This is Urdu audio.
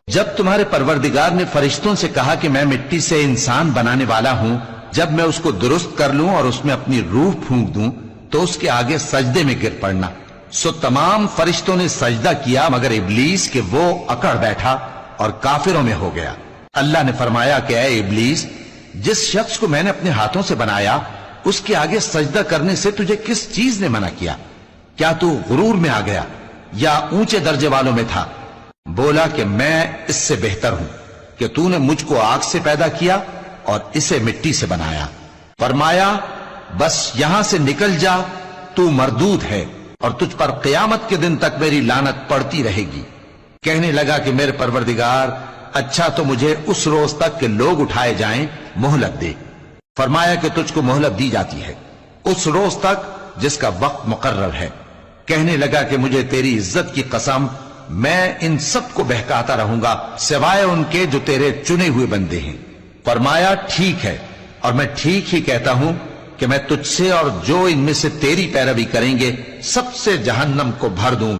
جب تمہارے پروردگار نے فرشتوں سے کہا کہ میں مٹی سے انسان بنانے والا ہوں، جب میں اس کو درست کر لوں اور اس میں اپنی روح پھونک دوں تو اس کے آگے سجدے میں گر پڑنا، سو تمام فرشتوں نے سجدہ کیا مگر ابلیس کہ وہ اکڑ بیٹھا اور کافروں میں ہو گیا۔ اللہ نے فرمایا کہ اے ابلیس، جس شخص کو میں نے اپنے ہاتھوں سے بنایا اس کے آگے سجدہ کرنے سے تجھے کس چیز نے منع کیا؟ کیا تو غرور میں آ گیا یا اونچے درجے والوں میں تھا؟ بولا کہ میں اس سے بہتر ہوں کہ تو نے مجھ کو آگ سے پیدا کیا اور اسے مٹی سے بنایا۔ فرمایا بس یہاں سے نکل جا، تو مردود ہے اور تجھ پر قیامت کے دن تک میری لعنت پڑتی رہے گی۔ کہنے لگا کہ میرے پروردگار، اچھا تو مجھے اس روز تک کہ لوگ اٹھائے جائیں مہلت دے۔ فرمایا کہ تجھ کو مہلت دی جاتی ہے اس روز تک جس کا وقت مقرر ہے۔ کہنے لگا کہ مجھے تیری عزت کی قسم، میں ان سب کو بہکاتا رہوں گا سوائے ان کے جو تیرے چنے ہوئے بندے ہیں۔ فرمایا ٹھیک ہے، اور میں ٹھیک ہی کہتا ہوں کہ میں تجھ سے اور جو ان میں سے تیری پیروی کریں گے سب سے جہنم کو بھر دوں۔